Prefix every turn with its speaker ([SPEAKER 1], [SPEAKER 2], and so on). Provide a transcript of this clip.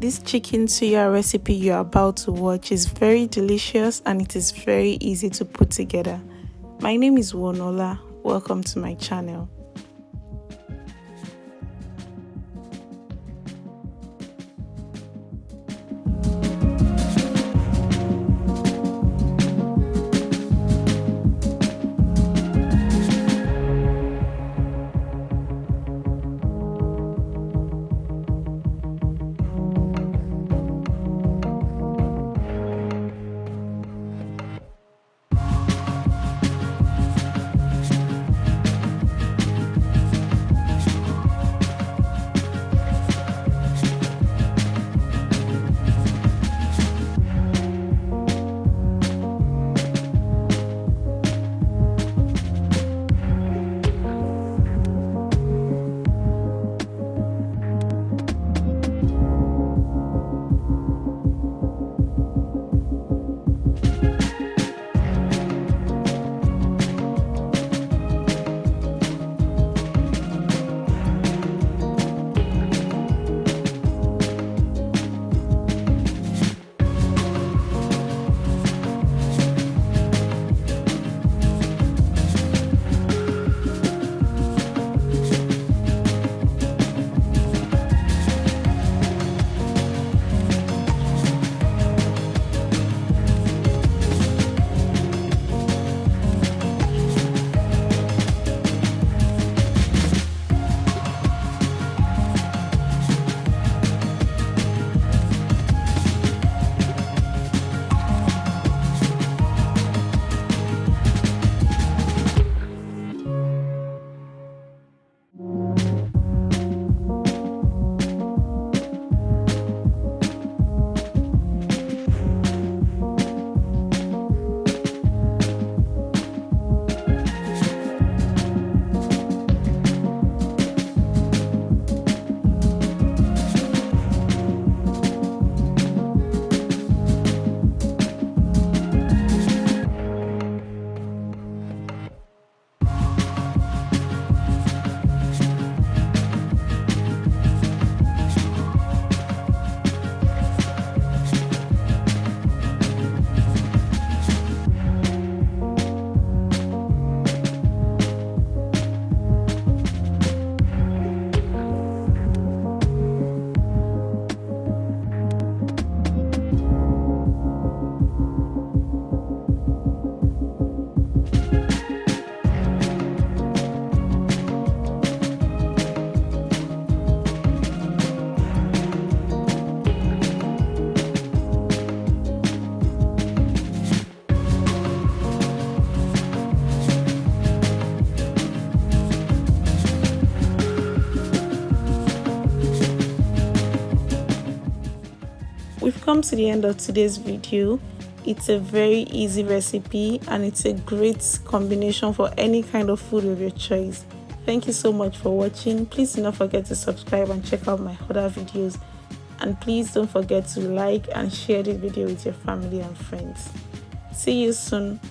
[SPEAKER 1] This chicken suya recipe you're about to watch is very delicious and it is very easy to put together. My name is Wonola. Welcome to my channel. We've come to the end of today's video. It's a very easy recipe and it's a great combination for any kind of food of your choice. Thank you so much for watching. Please do not forget to subscribe and check out my other videos. And please don't forget to like and share this video with your family and friends. See you soon.